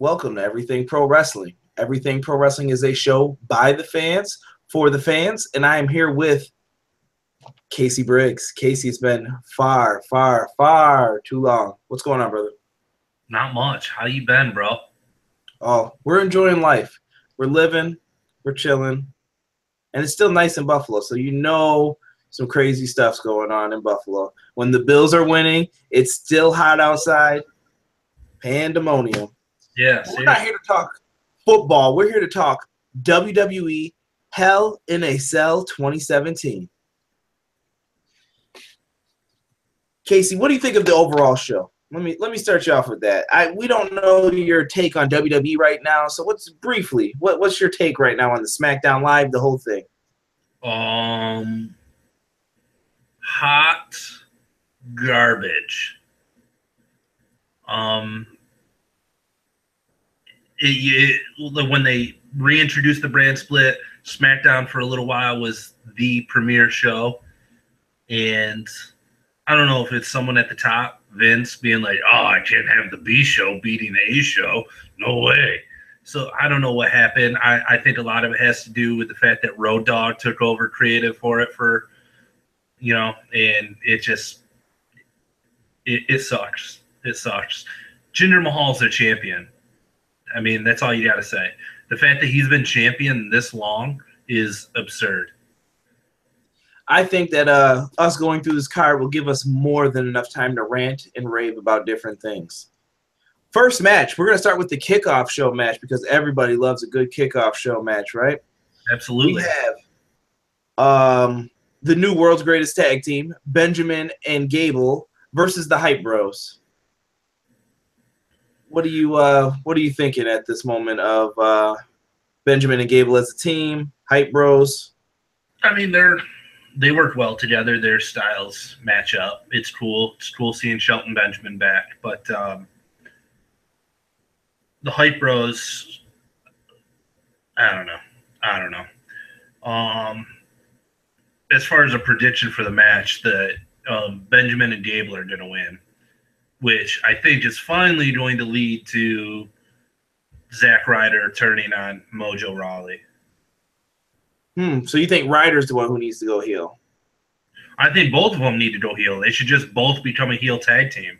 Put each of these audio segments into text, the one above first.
Welcome to Everything Pro Wrestling. Everything Pro Wrestling is a show by the fans, for the fans, and I am here with Casey Briggs. Casey, it's been far too long. What's going on, brother? Not much. How you been, bro? Oh, we're enjoying life. We're living, we're chilling, and it's still nice in Buffalo, so you know some crazy stuff's going on in Buffalo. When the Bills are winning, it's still hot outside. Pandemonium. Yeah, We're not here to talk football. We're here to talk WWE Hell in a Cell 2017. Casey, what do you think of the overall show? Let me start you off with that. We don't know your take on WWE right now, so what's your take right now on the Smackdown Live, the whole thing? Hot garbage. When they reintroduced the brand split, SmackDown for a little while was the premier show, and I don't know if it's someone at the top, Vince, being like, "Oh, I can't have the B show beating the A show. No way." So I don't know what happened. I think a lot of it has to do with the fact that Road Dogg took over creative for it and it just it sucks. It sucks. Jinder Mahal's their champion. I mean, that's all you got to say. The fact that he's been champion this long is absurd. I think that us going through this card will give us more than enough time to rant and rave about different things. First match, we're going to start with the kickoff show match because everybody loves a good kickoff show match, right? Absolutely. We have the new world's greatest tag team, Benjamin and Gable versus the Hype Bros. What are you thinking at this moment of Benjamin and Gable as a team, Hype Bros? I mean, they work well together. Their styles match up. It's cool. It's cool seeing Shelton Benjamin back. But the Hype Bros, I don't know. As far as a prediction for the match, that Benjamin and Gable are going to win, which I think is finally going to lead to Zack Ryder turning on Mojo Rawley. So you think Ryder's the one who needs to go heel? I think both of them need to go heel. They should just both become a heel tag team.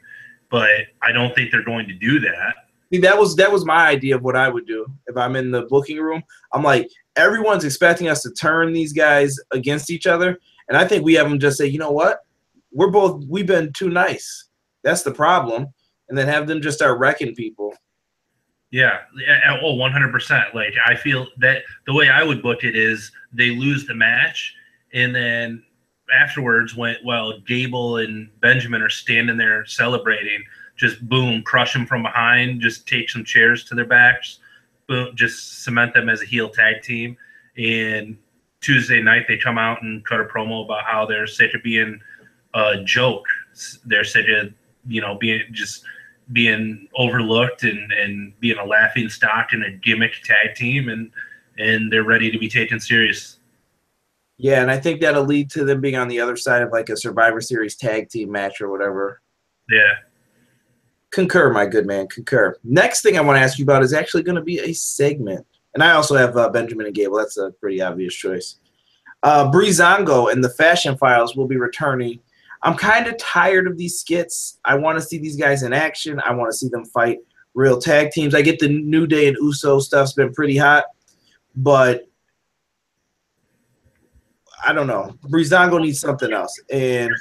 But I don't think they're going to do that. See, that was my idea of what I would do if I'm in the booking room. I'm like, everyone's expecting us to turn these guys against each other, and I think we have them just say, you know what? We've been too nice. That's the problem. And then have them just start wrecking people. Yeah. Oh, 100%. Like, I feel that the way I would book it is they lose the match, and then afterwards, while Gable and Benjamin are standing there celebrating, just boom, crush them from behind, just take some chairs to their backs, boom, just cement them as a heel tag team. And Tuesday night, they come out and cut a promo about how they're sick of being a joke. They're sick of being overlooked and being a laughing stock in a gimmick tag team, and they're ready to be taken serious. Yeah, and I think that'll lead to them being on the other side of like a Survivor Series tag team match or whatever. Yeah. Concur, my good man, concur. Next thing I want to ask you about is actually going to be a segment. And I also have Benjamin and Gable. That's a pretty obvious choice. Breezango and the Fashion Files will be returning. I'm kind of tired of these skits. I want to see these guys in action. I want to see them fight real tag teams. I get the New Day and Uso stuff's been pretty hot, but I don't know. Breezango needs something else. And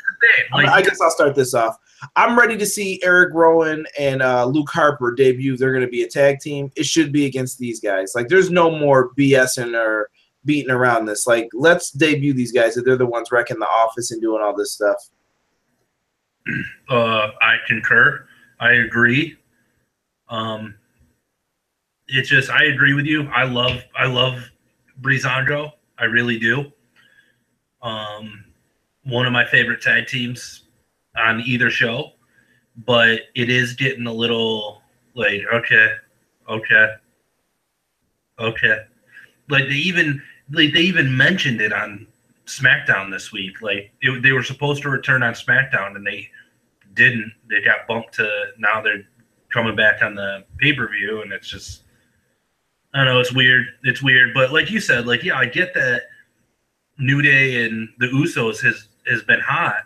I guess I'll start this off. I'm ready to see Eric Rowan and Luke Harper debut. They're going to be a tag team. It should be against these guys. Like, there's no more BSing or beating around this. Like, let's debut these guys if they're the ones wrecking the office and doing all this stuff. I concur. I agree. It's just, I agree with you. I love Breezango. I really do. One of my favorite tag teams on either show, but it is getting a little like, okay. Like they even mentioned it on SmackDown this week. Like they were supposed to return on SmackDown and they didn't. They got bumped to now they're coming back on the pay-per-view, and it's just, I don't know, it's weird. It's weird, but like you said, like, yeah, I get that New Day and the Usos has been hot,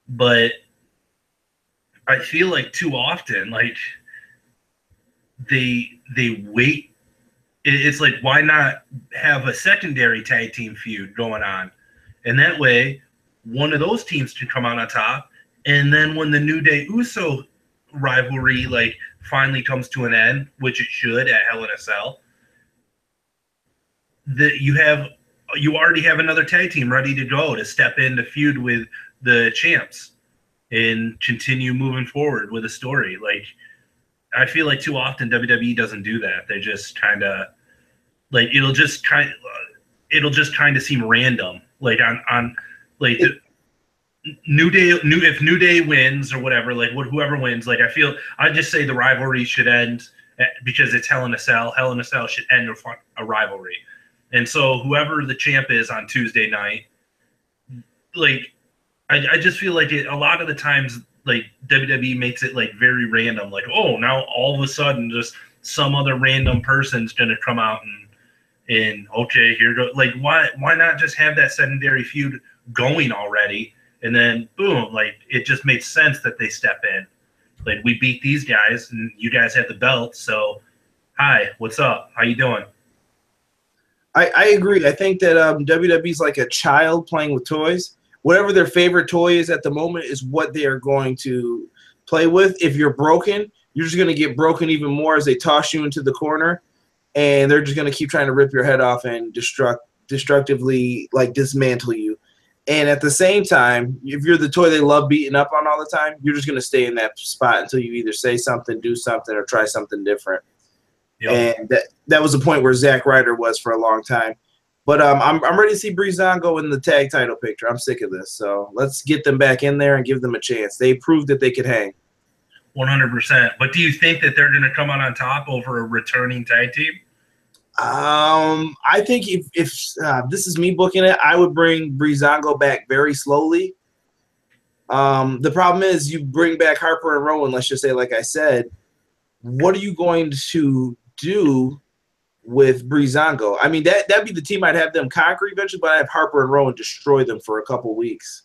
but I feel like too often, like, they wait. It's like, why not have a secondary tag team feud going on? And that way, one of those teams can come out on top. And then when the New Day Uso rivalry, like, finally comes to an end, which it should at Hell in a Cell, that you already have another tag team ready to go to step in to feud with the champs and continue moving forward with a story. Like, I feel like too often WWE doesn't do that. They just kind of, like, it'll just kind of seem random. Like, on like the New Day, if New Day wins or whatever, like, whoever wins, like, I just say the rivalry should end because it's Hell in a Cell. Hell in a Cell should end a rivalry. And so whoever the champ is on Tuesday night, like, I just feel like a lot of the times, like, WWE makes it, like, very random. Like, oh, now all of a sudden just some other random person's going to come out and okay, here go. Like, why not just have that secondary feud going already? And then, boom, like, it just makes sense that they step in. Like, we beat these guys, and you guys have the belt, so hi, what's up? How you doing? I agree. I think that WWE's like a child playing with toys. Whatever their favorite toy is at the moment is what they are going to play with. If you're broken, you're just going to get broken even more as they toss you into the corner, and they're just going to keep trying to rip your head off and destructively, like, dismantle you. And at the same time, if you're the toy they love beating up on all the time, you're just going to stay in that spot until you either say something, do something, or try something different. Yep. And that was the point where Zack Ryder was for a long time. But I'm ready to see Breezango in the tag title picture. I'm sick of this. So let's get them back in there and give them a chance. They proved that they could hang. 100%. But do you think that they're going to come out on top over a returning tag team? I think if this is me booking it, I would bring Breezango back very slowly. The problem is you bring back Harper and Rowan, let's just say, like I said, what are you going to do with Breezango? I mean, that'd be the team I'd have them conquer eventually, but I'd have Harper and Rowan destroy them for a couple weeks.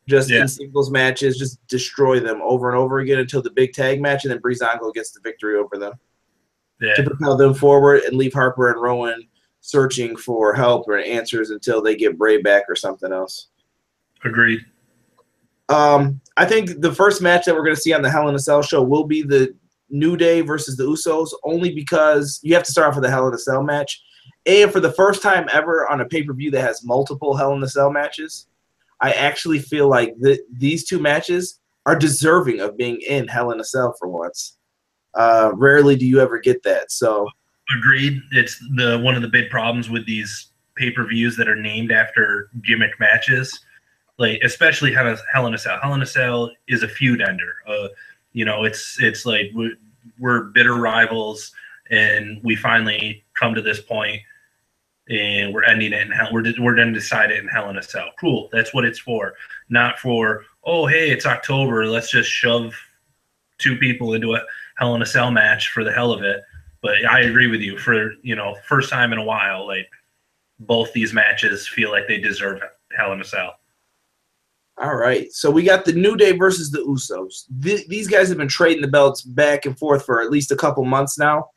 Just in singles matches, just destroy them over and over again until the big tag match, and then Breezango gets the victory over them. To propel them forward and leave Harper and Rowan searching for help or answers until they get Bray back or something else. Agreed. I think the first match that we're going to see on the Hell in a Cell show will be the New Day versus the Usos, only because you have to start off with a Hell in a Cell match. And for the first time ever on a pay-per-view that has multiple Hell in a Cell matches, I actually feel like these two matches are deserving of being in Hell in a Cell for once. Rarely do you ever get that. So agreed. It's one of the big problems with these pay-per-views that are named after gimmick matches, like especially Hell in a Cell. Hell in a Cell is a feud ender. It's like we're bitter rivals, and we finally come to this point, and we're ending it in hell. We're going to decide it in Hell in a Cell. Cool. That's what it's for. Not for, oh, hey, it's October, let's just shove two people into a Hell in a Cell match for the hell of it. But I agree with you. For, first time in a while, like, both these matches feel like they deserve Hell in a Cell. All right. So we got the New Day versus the Usos. These guys have been trading the belts back and forth for at least a couple months now.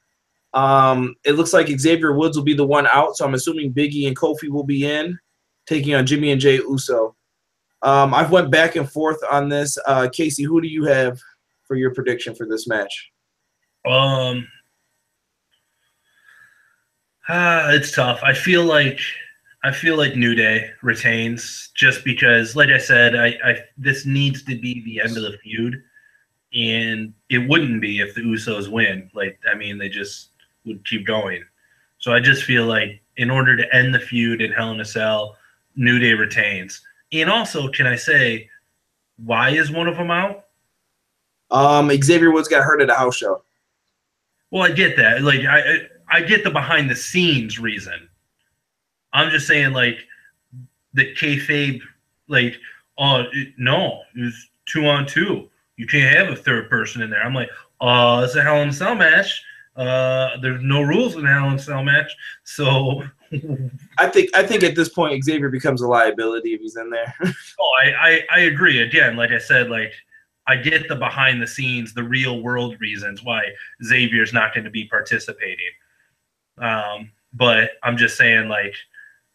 It looks like Xavier Woods will be the one out, so I'm assuming Big E and Kofi will be in, taking on Jimmy and Jay Uso. I've went back and forth on this. Casey, who do you have for your prediction for this match? It's tough. I feel like New Day retains just because, like I said, this needs to be the end of the feud, and it wouldn't be if the Usos win. Like, I mean, they just would keep going. So I just feel like in order to end the feud in Hell in a Cell, New Day retains. And also, can I say, why is one of them out? Xavier Woods got hurt at a house show. Well, I get that. Like, I get the behind the scenes reason. I'm just saying, like, the kayfabe, like, no, it was 2-on-2. You can't have a third person in there. I'm like, It's a Hell in a Cell match. There's no rules in a Hell in a Cell match, so I think at this point Xavier becomes a liability if he's in there. I agree. Again, like I said, like I get the behind the scenes, the real world reasons why Xavier's not going to be participating. But I'm just saying, like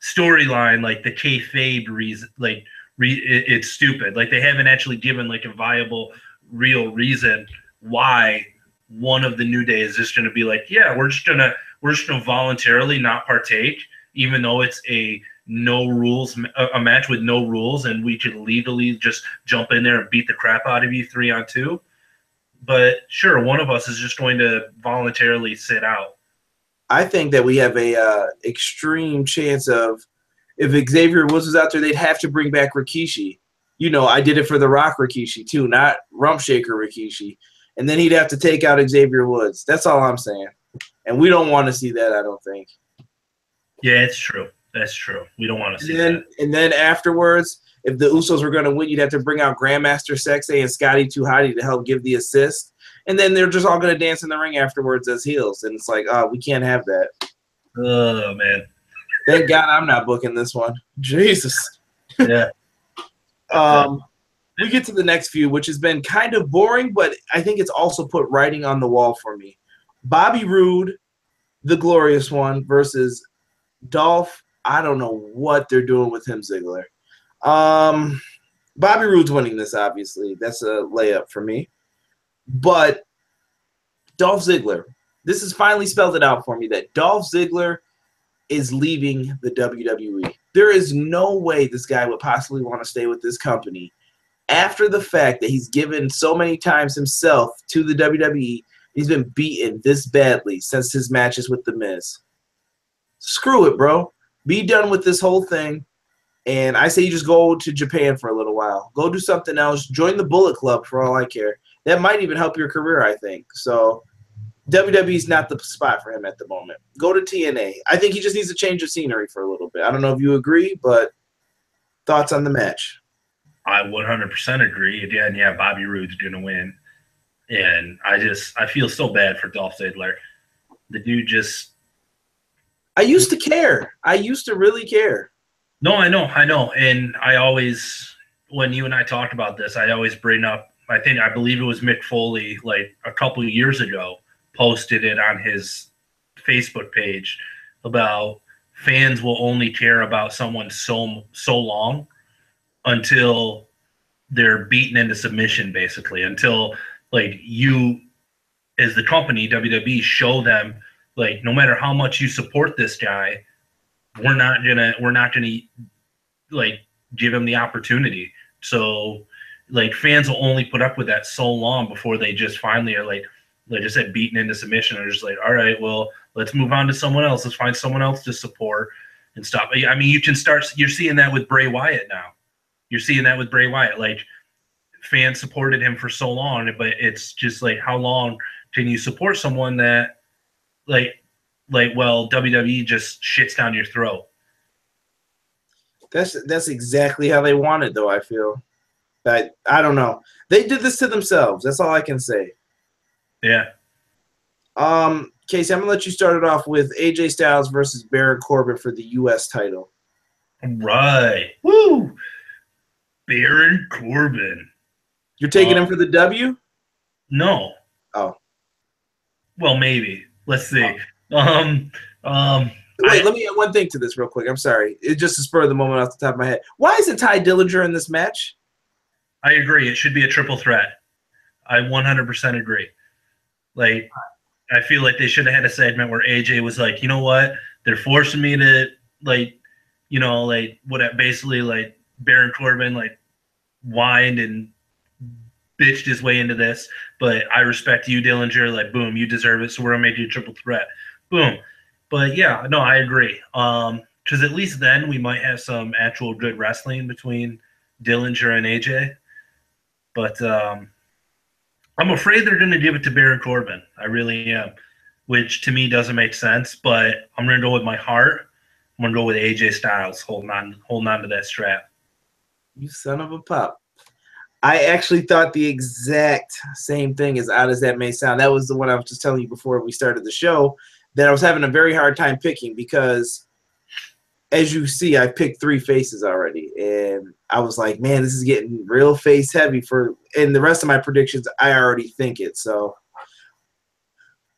storyline, like the kayfabe reason, like it's stupid. Like they haven't actually given like a viable, real reason why one of the New Day is just going to be like, yeah, we're just gonna voluntarily not partake, even though it's a match with no rules, and we could legally just jump in there and beat the crap out of you 3-on-2. But sure, one of us is just going to voluntarily sit out. I think that we have a extreme chance of, if Xavier Woods was out there, they'd have to bring back Rikishi. You know, I did it for The Rock Rikishi too, not Rump Shaker Rikishi. And then he'd have to take out Xavier Woods. That's all I'm saying. And we don't want to see that, I don't think. Yeah, it's true. That's true. We don't want to see that. And then afterwards, if the Usos were going to win, you'd have to bring out Grandmaster Sexay and Scotty 2 Hotty to help give the assist. And then they're just all going to dance in the ring afterwards as heels. And it's like, oh, we can't have that. Oh, man. Thank God I'm not booking this one. Jesus. Yeah. We get to the next feud, which has been kind of boring, but I think it's also put writing on the wall for me. Bobby Roode, the Glorious One, versus Dolph. I don't know what they're doing with him, Ziggler. Bobby Roode's winning this, obviously. That's a layup for me. But Dolph Ziggler, this has finally spelled it out for me that Dolph Ziggler is leaving the WWE. There is no way this guy would possibly want to stay with this company after the fact that he's given so many times himself to the WWE. He's been beaten this badly since his matches with The Miz. Screw it, bro. Be done with this whole thing. And I say you just go to Japan for a little while. Go do something else. Join the Bullet Club for all I care. That might even help your career, I think. So WWE's not the spot for him at the moment. Go to TNA. I think he just needs a change of scenery for a little bit. I don't know if you agree, but thoughts on the match? I 100% agree. Again, yeah, Bobby Roode's going to win. And I feel so bad for Dolph Ziggler. The dude just... I used to care. I used to really care. No, I know. And I always, when you and I talked about this, I always bring up, I believe it was Mick Foley, like a couple of years ago, posted it on his Facebook page about fans will only care about someone so long until they're beaten into submission, basically, until like you as the company, WWE, show them like no matter how much you support this guy, we're not gonna like give him the opportunity. So like fans will only put up with that so long before they just finally are like I said, beaten into submission. They're just like, all right, well, let's move on to someone else. Let's find someone else to support and stop. I mean, you're seeing that with Bray Wyatt now. You're seeing that with Bray Wyatt. Like fans supported him for so long, but it's just like, how long can you support someone that well, WWE just shits down your throat? That's exactly how they want it, though, I feel. I don't know. They did this to themselves. That's all I can say. Yeah. Casey, I'm going to let you start it off with AJ Styles versus Baron Corbin for the U.S. title. Right. Woo! Baron Corbin. You're taking him for the W? No. Oh. Well, maybe. Let's see. Wait, let me add one thing to this real quick. I'm sorry. It's just a spur of the moment off the top of my head. Why isn't Ty Dillinger in this match? I agree. It should be a triple threat. I 100% agree. Like, I feel like they should have had a segment where AJ was like, you know what? They're forcing me to, basically, like, Baron Corbin, like, whined and bitched his way into this. But I respect you, Dillinger. Like, boom, you deserve it. So we're going to make you a triple threat. Boom. But, yeah, no, I agree. Because at least then we might have some actual good wrestling between Dillinger and AJ. But I'm afraid they're going to give it to Baron Corbin. I really am, which to me doesn't make sense. But I'm going to go with my heart. I'm going to go with AJ Styles holding on to that strap. You son of a pup. I actually thought the exact same thing, as odd as that may sound. That was the one I was just telling you before we started the show, that I was having a very hard time picking because, as you see, I picked 3 faces already. And I was like, man, this is getting real face heavy and the rest of my predictions, I already think it. So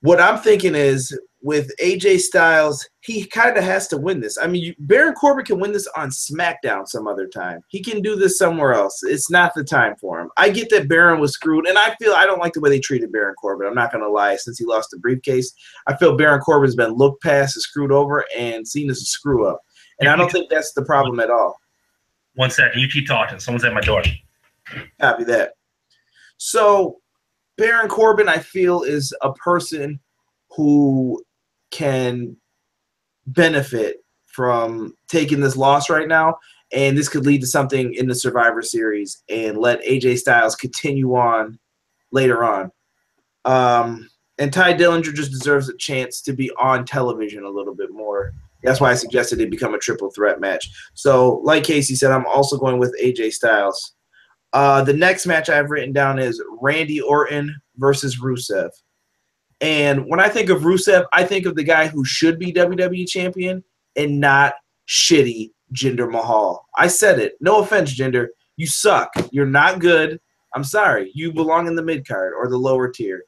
what I'm thinking is, with AJ Styles, he kind of has to win this. I mean, Baron Corbin can win this on SmackDown some other time. He can do this somewhere else. It's not the time for him. I get that Baron was screwed, and I don't like the way they treated Baron Corbin. I'm not going to lie. Since he lost the briefcase, I feel Baron Corbin's been looked past and screwed over and seen as a screw up. And I don't think that's the problem at all. 1 second. You keep talking. Someone's at my door. Copy that. So Baron Corbin, I feel, is a person who can benefit from taking this loss right now, and this could lead to something in the Survivor Series and let AJ Styles continue on later on. And Ty Dillinger just deserves a chance to be on television a little bit more. That's why I suggested it become a triple threat match. So, like Casey said, I'm also going with AJ Styles. The next match I've written down is Randy Orton versus Rusev. And when I think of Rusev, I think of the guy who should be WWE champion and not shitty Jinder Mahal. I said it. No offense, Jinder. You suck. You're not good. I'm sorry. You belong in the mid-card or the lower tier.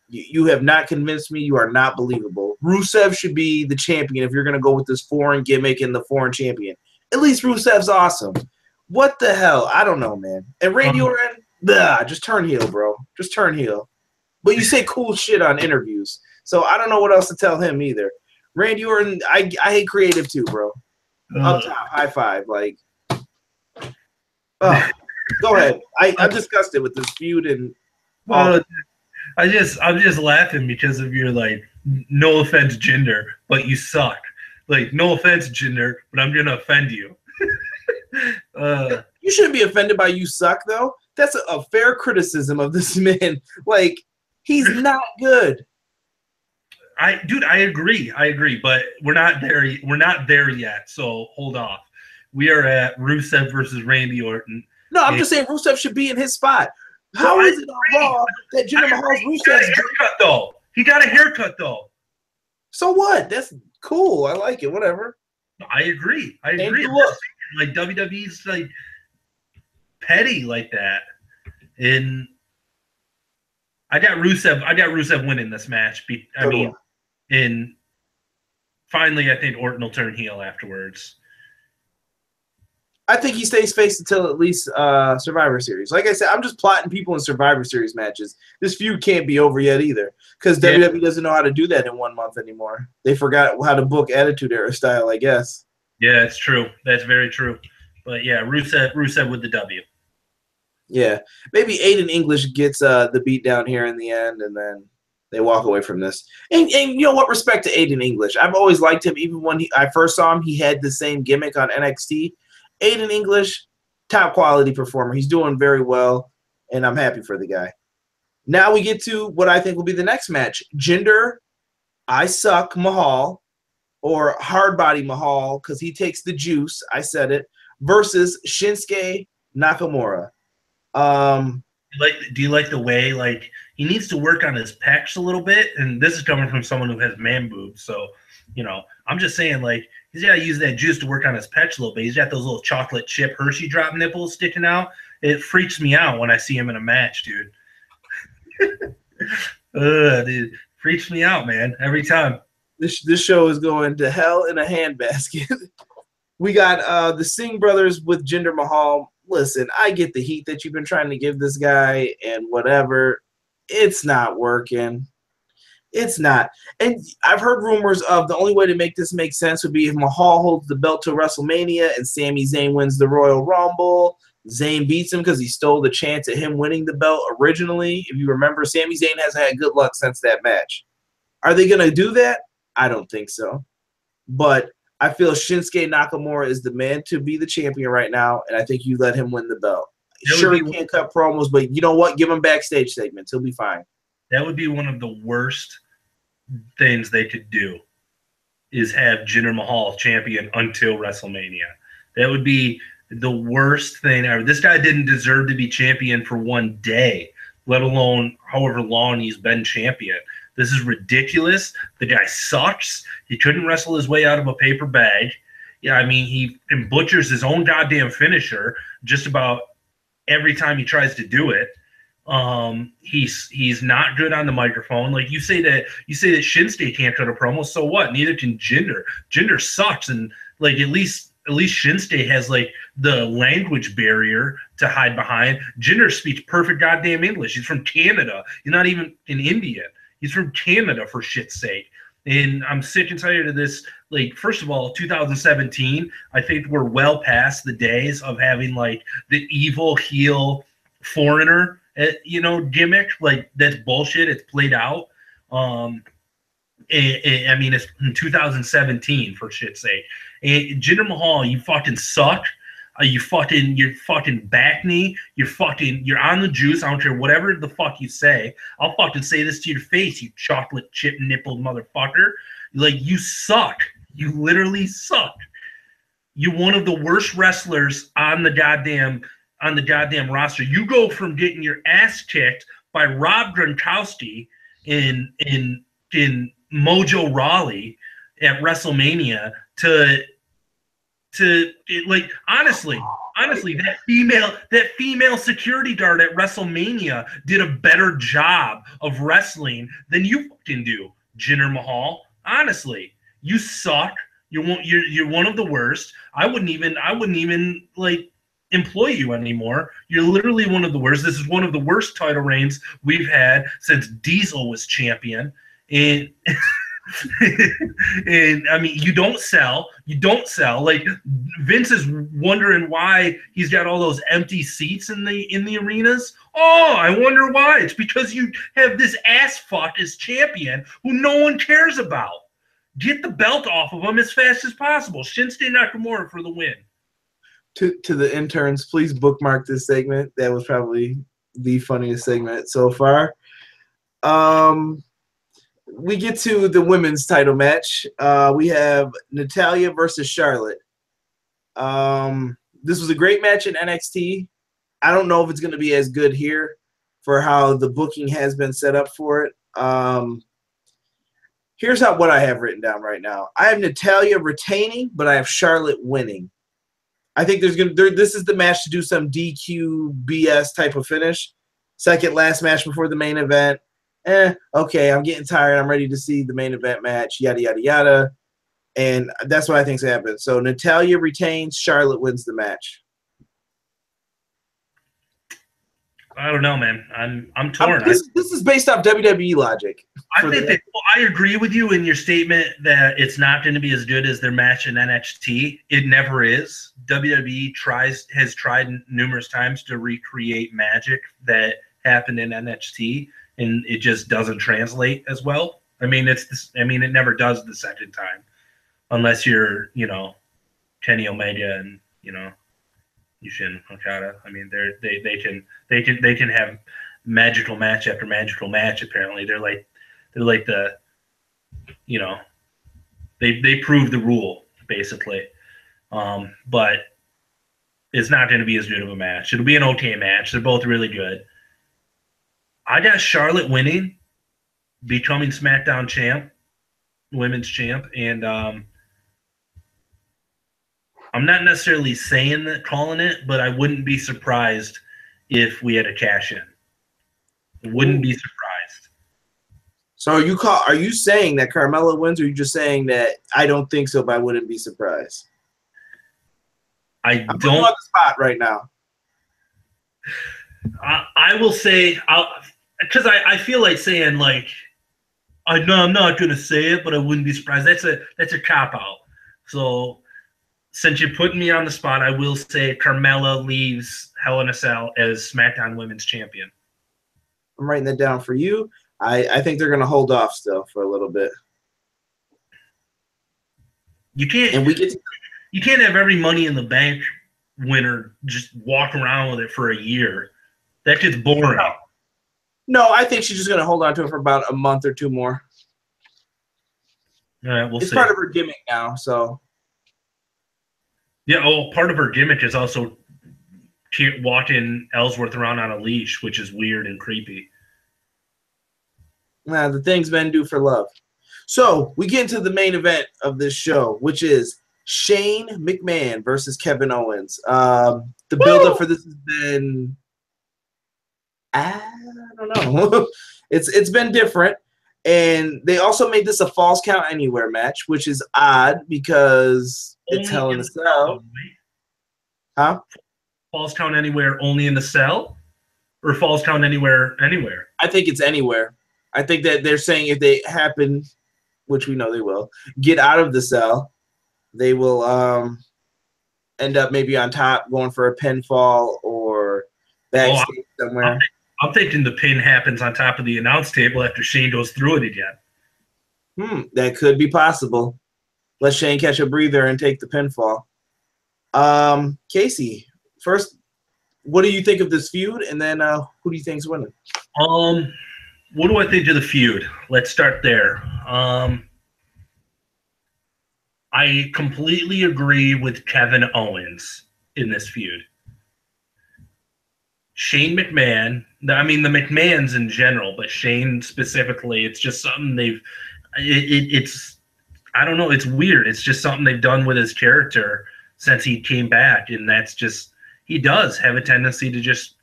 You have not convinced me. You are not believable. Rusev should be the champion if you're going to go with this foreign gimmick and the foreign champion. At least Rusev's awesome. What the hell? I don't know, man. And Randy Orton, just turn heel, bro. Just turn heel. But you say cool shit on interviews. So I don't know what else to tell him either. Randy Orton, I hate creative too, bro. Up top, high five. Like, go ahead. I'm disgusted with this feud and I'm just laughing because of your, like, no offense, Jinder, but you suck. Like, no offense, Jinder, but I'm gonna offend you. You shouldn't be offended by you suck, though. That's a fair criticism of this man. Like, he's not good. I agree, but we're not there. We're not there yet. So hold off. We are at Rusev versus Randy Orton. No, I'm just saying Rusev should be in his spot. How is it on Raw that Jinder Mahal's Rusev's haircut though? He got a haircut though. So what? That's cool. I like it. Whatever. I agree. Like WWE's like petty like that. And I got Rusev winning this match. And finally, I think Orton will turn heel afterwards. I think he stays face until at least Survivor Series. Like I said, I'm just plotting people in Survivor Series matches. This feud can't be over yet either, because WWE doesn't know how to do that in 1 month anymore. They forgot how to book Attitude Era style, I guess. Yeah, it's true. That's very true. But yeah, Rusev with the W. Yeah, maybe Aiden English gets the beat down here in the end, and then they walk away from this. And you know what? Respect to Aiden English. I've always liked him. Even when I first saw him, he had the same gimmick on NXT. Aiden English, top quality performer. He's doing very well, and I'm happy for the guy. Now we get to what I think will be the next match. Jinder, I suck Mahal, or Hardbody Mahal, because he takes the juice, I said it, versus Shinsuke Nakamura. Do you like the way, like, he needs to work on his pecs a little bit? And this is coming from someone who has man boobs, so, you know, I'm just saying, like, he's got to use that juice to work on his pecs a little bit. He's got those little chocolate chip Hershey drop nipples sticking out. It freaks me out when I see him in a match, dude. Dude, freaks me out, man, every time. This show is going to hell in a handbasket. We got the Singh brothers with Jinder Mahal. Listen, I get the heat that you've been trying to give this guy and whatever. It's not working. It's not. And I've heard rumors of the only way to make this make sense would be if Mahal holds the belt to WrestleMania and Sami Zayn wins the Royal Rumble. Zayn beats him because he stole the chance at him winning the belt originally. If you remember, Sami Zayn hasn't had good luck since that match. Are they going to do that? I don't think so. But I feel Shinsuke Nakamura is the man to be the champion right now, and I think you let him win the belt. Sure, he can't cut promos, but you know what? Give him backstage segments. He'll be fine. That would be one of the worst things they could do, is have Jinder Mahal champion until WrestleMania. That would be The worst thing ever. This guy didn't deserve to be champion for one day, let alone however long he's been champion. This is ridiculous. The guy sucks. He couldn't wrestle his way out of a paper bag. Yeah, I mean, he butchers his own goddamn finisher just about every time he tries to do it. He's not good on the microphone. Like you say that Shinsuke can't cut a promo, so what? Neither can Jinder. Jinder sucks, and like at least Shinsuke has like the language barrier to hide behind. Jinder speaks perfect goddamn English. He's from Canada. He's not even an Indian. He's from Canada, for shit's sake. And I'm sick and tired of this. Like, first of all, 2017, I think we're well past the days of having like the evil heel foreigner, gimmick. Like, that's bullshit. It's played out. I mean, it's in 2017, for shit's sake. And Jinder Mahal, you fucking suck. You're fucking back knee. You're on the juice. I don't care whatever the fuck you say. I'll fucking say this to your face, you chocolate chip nippled motherfucker. Like, you suck. You literally suck. You're one of the worst wrestlers on the goddamn roster. You go from getting your ass kicked by Rob Gronkowski in Mojo Rawley at WrestleMania to like honestly that female security guard at WrestleMania did a better job of wrestling than you fucking do, Jinder Mahal. Honestly, you suck. You're one of the worst. I wouldn't even like employ you anymore. You're literally one of the worst. This is one of the worst title reigns we've had since Diesel was champion. And and I mean, you don't sell. Like, Vince is wondering why he's got all those empty seats in the arenas. Oh, I wonder why. It's because you have this ass fuck as champion who no one cares about. Get the belt off of him as fast as possible. Shinsuke Nakamura for the win. To the interns, please bookmark this segment. That was probably the funniest segment so far. We get to the women's title match. We have Natalya versus Charlotte. This was a great match in NXT. I don't know if it's going to be as good here for how the booking has been set up for it. Here's what I have written down right now. I have Natalya retaining, but I have Charlotte winning. I think this is the match to do some DQ BS type of finish. Second last match before the main event. Okay, I'm getting tired. I'm ready to see the main event match, yada, yada, yada. And that's what I think's happened. So Natalya retains, Charlotte wins the match. I don't know, man. I'm torn. This is based off WWE logic. I agree with you in your statement that it's not going to be as good as their match in NXT. It never is. WWE has tried numerous times to recreate magic that happened in NXT, and it just doesn't translate as well. I mean, it never does the second time, unless you're, Kenny Omega and Yushin Okada. I mean, they can have magical match after magical match. Apparently, they're like the, they prove the rule basically. But it's not going to be as good of a match. It'll be an okay match. They're both really good. I got Charlotte winning, becoming SmackDown champ, women's champ, and I'm not necessarily calling it, but I wouldn't be surprised if we had a cash in. Wouldn't be surprised. So are you saying that Carmella wins, or are you just saying that I don't think so, but I wouldn't be surprised? I'm putting you on the spot right now. I will say, because I feel like saying like, I'm not going to say it, but I wouldn't be surprised. That's a cop out. So since you're putting me on the spot, I will say Carmella leaves Hell in a Cell as SmackDown Women's Champion. I'm writing that down for you. I think they're going to hold off still for a little bit. You can't have every Money in the Bank winner just walk around with it for a year. That gets boring. No, I think she's just going to hold on to it for about a month or two more. All right, we'll see. It's part of her gimmick now, so. Yeah, oh, part of her gimmick is also walking Ellsworth around on a leash, which is weird and creepy. Nah, the things men do for love. So we get into the main event of this show, which is Shane McMahon versus Kevin Owens. The build-up for this has been, I don't know. It's been different. And they also made this a Falls Count Anywhere match, which is odd because it's Hell in a Cell. Huh? Falls Count Anywhere only in the cell? Or Falls Count Anywhere anywhere? I think it's anywhere. I think that they're saying if they happen, which we know they will, get out of the cell, they will end up maybe on top going for a pinfall or backstage somewhere. I'm thinking the pin happens on top of the announce table after Shane goes through it again. That could be possible. Let Shane catch a breather and take the pinfall. Casey, first, what do you think of this feud? And then who do you think is winning? What do I think of the feud? Let's start there. I completely agree with Kevin Owens in this feud. Shane McMahon, I mean the McMahons in general, but Shane specifically, it's just something it's I don't know, it's weird. It's just something they've done with his character since he came back, and that's just, he does have a tendency to just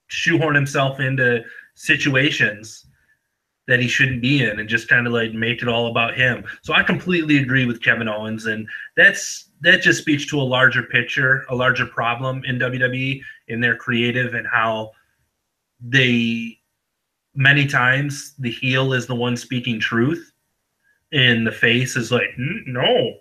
shoehorn himself into situations that he shouldn't be in and just kind of like make it all about him. So I completely agree with Kevin Owens, and that just speaks to a larger picture, a larger problem in WWE in their creative and how they, many times the heel is the one speaking truth and the face is like, no,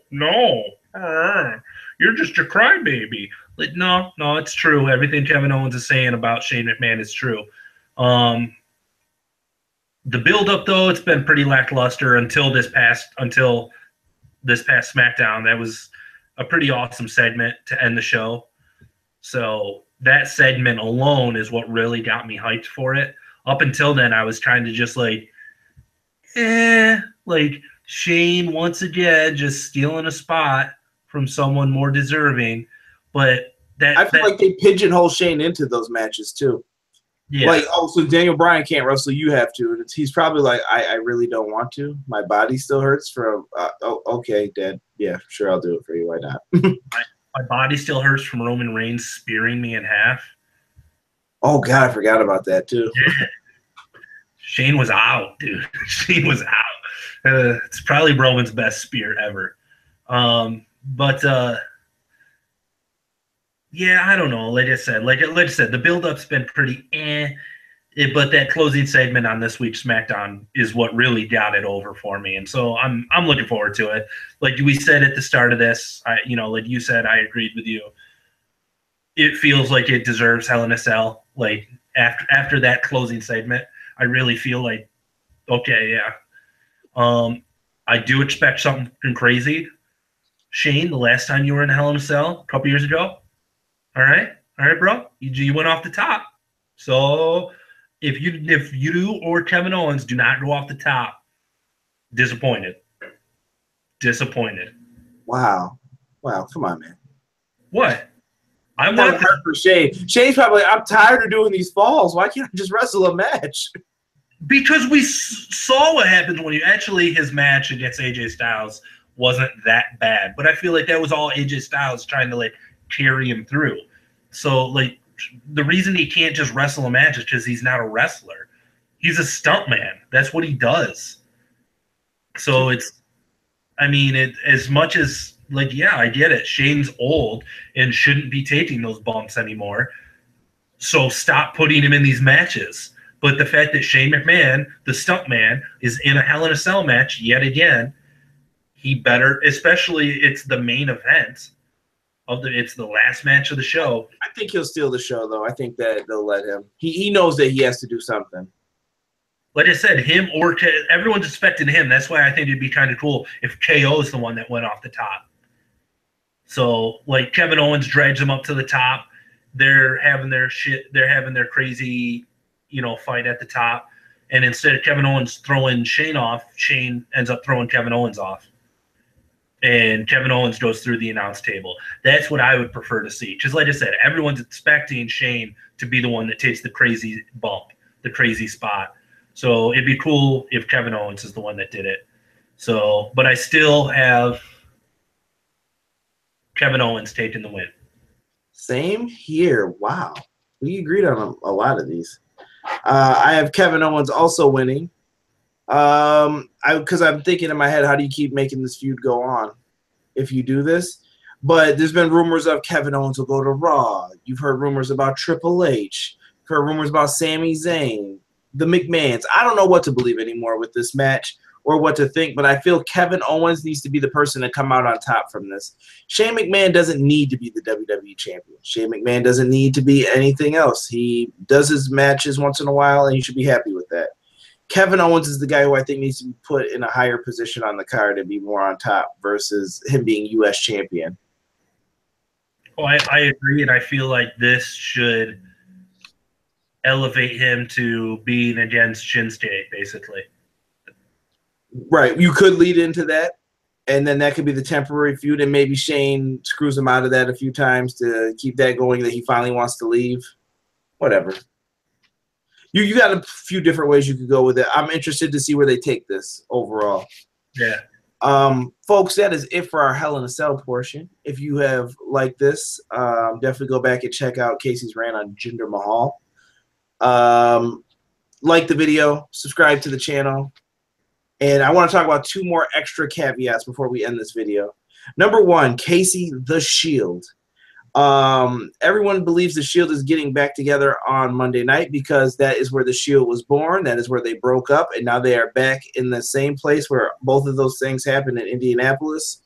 you're just a crybaby. Like, no, it's true. Everything Kevin Owens is saying about Shane McMahon is true. The build-up, though, it's been pretty lackluster until this past SmackDown. That was a pretty awesome segment to end the show. So that segment alone is what really got me hyped for it. Up until then, I was kind of just like, like Shane once again just stealing a spot from someone more deserving. But I feel like they pigeonhole Shane into those matches too. Yeah. Like, so Daniel Bryan can't wrestle, you have to. And he's probably like, I really don't want to. My body still hurts from, okay, Dad. Yeah, sure, I'll do it for you. Why not? my body still hurts from Roman Reigns spearing me in half. Oh, God, I forgot about that, too. Yeah. Shane was out, dude. Shane was out. It's probably Roman's best spear ever. Yeah, I don't know. Like I said, the build-up's been pretty but that closing segment on this week's SmackDown is what really got it over for me, and so I'm looking forward to it. Like we said at the start of this, like you said, I agreed with you. It feels like it deserves Hell in a Cell. Like after that closing segment, I really feel like, okay, yeah. I do expect something crazy. Shane, the last time you were in Hell in a Cell, a couple years ago. All right, bro. You went off the top. So if you or Kevin Owens do not go off the top, disappointed. Wow. Come on, man. What? I want hurt for Shane. Shane's probably like, I'm tired of doing these falls. Why can't I just wrestle a match? Because we saw what happens when his match against AJ Styles wasn't that bad. But I feel like that was all AJ Styles trying to like carry him through. So like the reason he can't just wrestle a match is because he's not a wrestler. He's a stuntman. That's what he does. So as much as like, yeah, I get it. Shane's old and shouldn't be taking those bumps anymore. So stop putting him in these matches. But the fact that Shane McMahon, the stuntman, is in a Hell in a Cell match yet again, he better, especially it's the main event. It's the last match of the show. I think he'll steal the show, though. I think that they'll let him. He knows that he has to do something. Like I said, him or everyone's expecting him. That's why I think it'd be kind of cool if KO is the one that went off the top. So, like, Kevin Owens drags him up to the top. They're having their crazy, fight at the top. And instead of Kevin Owens throwing Shane off, Shane ends up throwing Kevin Owens off. and Kevin Owens goes through the announce table. That's what I would prefer to see. Just like I said, everyone's expecting Shane to be the one that takes the crazy bump, the crazy spot. So it'd be cool if Kevin Owens is the one that did it. So, but I still have Kevin Owens taking the win. Same here. Wow. We agreed on a lot of these. I have Kevin Owens also winning. Because I'm thinking in my head, how do you keep making this feud go on if you do this? But there's been rumors of Kevin Owens will go to Raw. You've heard rumors about Triple H. You've heard rumors about Sami Zayn, the McMahons. I don't know what to believe anymore with this match or what to think, but I feel Kevin Owens needs to be the person to come out on top from this. Shane McMahon doesn't need to be the WWE champion. Shane McMahon doesn't need to be anything else. He does his matches once in a while, and you should be happy with that. Kevin Owens is the guy who I think needs to be put in a higher position on the card and be more on top versus him being U.S. champion. Well, I agree, and I feel like this should elevate him to being against Shinsuke, basically. Right. You could lead into that, and then that could be the temporary feud, and maybe Shane screws him out of that a few times to keep that going, that he finally wants to leave. Whatever. You got a few different ways you could go with it. I'm interested to see where they take this overall. Yeah. Folks, that is it for our Hell in a Cell portion. If you have liked this, definitely go back and check out Casey's rant on Jinder Mahal. Like the video, subscribe to the channel. And I want to talk about two more extra caveats before we end this video. Number one, Casey the Shield. Everyone believes the Shield is getting back together on Monday night because that is where the Shield was born. That is where they broke up, and now they are back in the same place where both of those things happened in Indianapolis.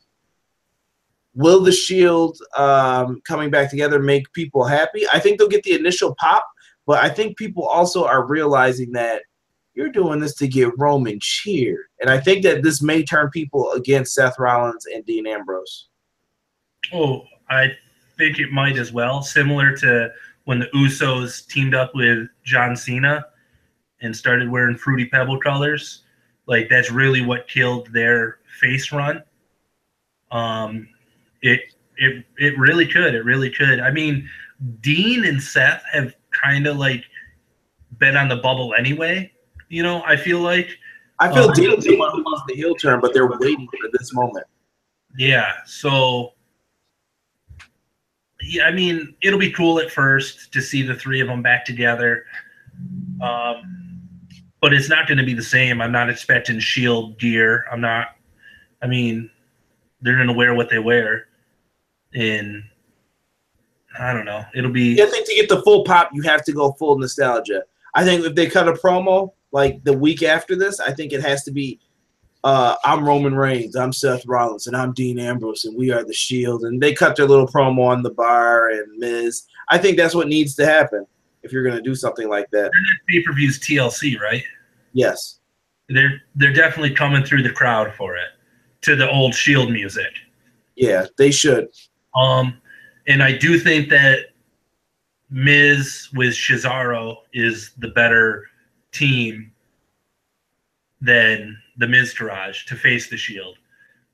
Will the Shield coming back together make people happy? I think they'll get the initial pop, but I think people also are realizing that you're doing this to get Roman cheered, and I think that this may turn people against Seth Rollins and Dean Ambrose. Oh, I think it might as well, similar to when the Usos teamed up with John Cena and started wearing Fruity Pebble colors. Like, that's really what killed their face run. It really could. It really could. I mean, Dean and Seth have kind of like been on the bubble anyway. You know, I feel like. I feel Dean's the one who wants the heel turn, but they're waiting for this moment. Yeah, so. Yeah, I mean, it'll be cool at first to see the three of them back together. But it's not going to be the same. I'm not expecting Shield gear. I mean, they're going to wear what they wear. And I don't know. It'll be. Yeah, I think to get the full pop, you have to go full nostalgia. I think if they cut a promo like the week after this, I think it has to be I'm Roman Reigns, I'm Seth Rollins, and I'm Dean Ambrose, and we are the Shield. And they cut their little promo on the bar and Miz. I think that's what needs to happen if you're going to do something like that. Pay-per-view's TLC, right? Yes. They're definitely coming through the crowd for it, to the old Shield music. Yeah, they should. And I do think that Miz with Cesaro is the better team than the Miztourage to face the Shield.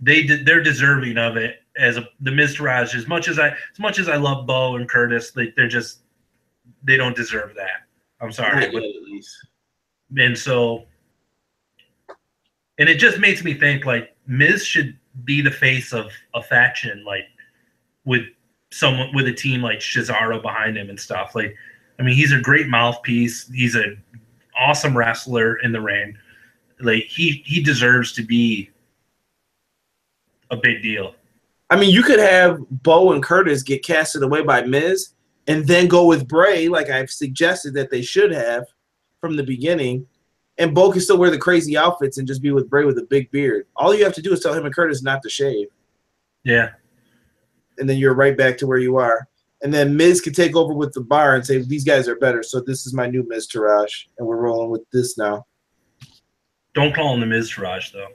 They're deserving of it. The Miztourage, as much as I love Bo and Curtis, they don't deserve that. I'm sorry. Not yet, at least. And so, and it just makes me think like Miz should be the face of a faction, like with a team like Cesaro behind him and stuff. Like, I mean, he's a great mouthpiece. He's an awesome wrestler in the ring. Like, he deserves to be a big deal. I mean, you could have Bo and Curtis get casted away by Miz and then go with Bray, like I've suggested that they should have from the beginning. And Bo can still wear the crazy outfits and just be with Bray with a big beard. All you have to do is tell him and Curtis not to shave. Yeah. And then you're right back to where you are. And then Miz can take over with the bar and say, these guys are better, so this is my new Miztourage, and we're rolling with this now. Don't call him the Miztourage, though.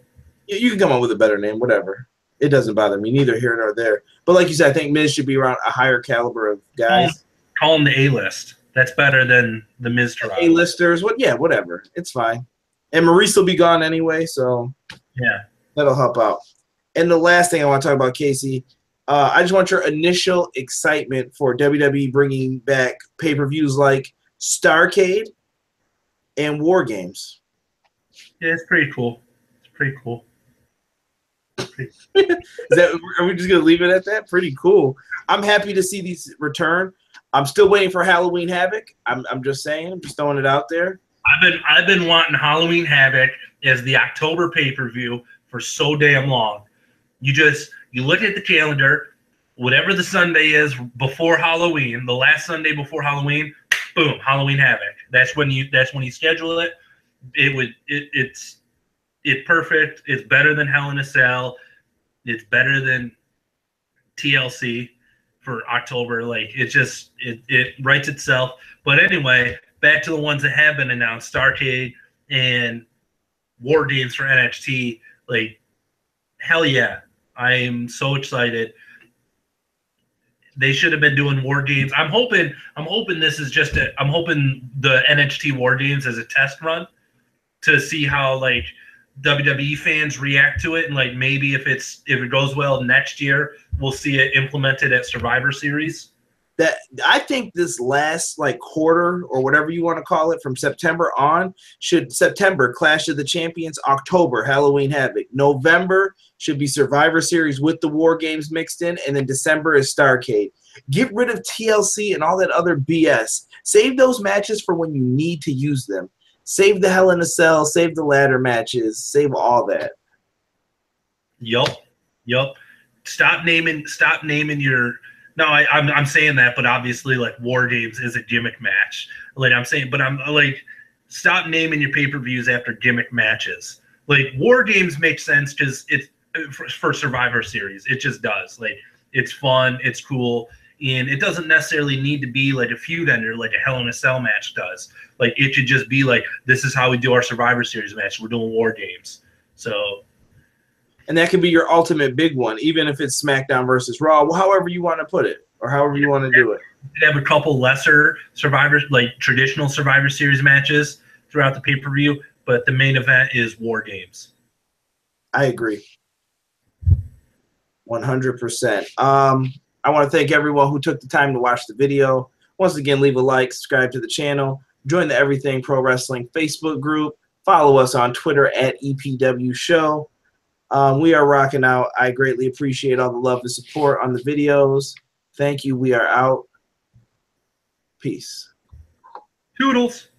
You can come up with a better name, whatever. It doesn't bother me, neither here nor there. But like you said, I think Miz should be around a higher caliber of guys. Call him the A-list. That's better than the Miztourage. A-listers, whatever. It's fine. And Maurice will be gone anyway, so yeah, that'll help out. And the last thing I want to talk about, Casey, I just want your initial excitement for WWE bringing back pay-per-views like Starrcade and War Games. Yeah, it's pretty cool. It's pretty cool. Are we just gonna leave it at that? Pretty cool. I'm happy to see these return. I'm still waiting for Halloween Havoc. I'm just saying. I'm just throwing it out there. I've been wanting Halloween Havoc as the October pay-per-view for so damn long. You look at the calendar, whatever the Sunday is before Halloween, the last Sunday before Halloween, boom, Halloween Havoc. That's when you schedule it. It's perfect. It's better than Hell in a Cell. It's better than TLC for October. Like it writes itself. But anyway, back to the ones that have been announced, Starrcade and War Games for NXT. Like, hell yeah. I am so excited. They should have been doing War Games. I'm hoping this is just I'm hoping the NXT War Games is a test run to see how like WWE fans react to it, and like maybe if it goes well next year, we'll see it implemented at Survivor Series. That I think this last like quarter or whatever you want to call it from September on September Clash of the Champions, October Halloween Havoc, November should be Survivor Series with the War Games mixed in, and then December is Starrcade. Get rid of TLC and all that other BS. Save those matches for when you need to use them. Save the Hell in a Cell, save the ladder matches, save all that. Yup. Stop naming your. No, I'm saying that, but obviously, like War Games is a gimmick match. Like I'm saying, but I'm like, stop naming your pay-per-views after gimmick matches. Like War Games makes sense because it's for Survivor Series. It just does. Like it's fun, it's cool, and it doesn't necessarily need to be like a feud ender like a Hell in a Cell match does. Like it should just be like, this is how we do our Survivor Series match. We're doing War Games. So. And that could be your ultimate big one, even if it's SmackDown versus Raw, however you want to put it, or however you want to do it. You have a couple lesser traditional Survivor Series matches throughout the pay-per-view, but the main event is War Games. I agree. 100%. I want to thank everyone who took the time to watch the video. Once again, leave a like, subscribe to the channel, join the Everything Pro Wrestling Facebook group, follow us on Twitter at EPW Show. We are rocking out. I greatly appreciate all the love and support on the videos. Thank you. We are out. Peace. Toodles.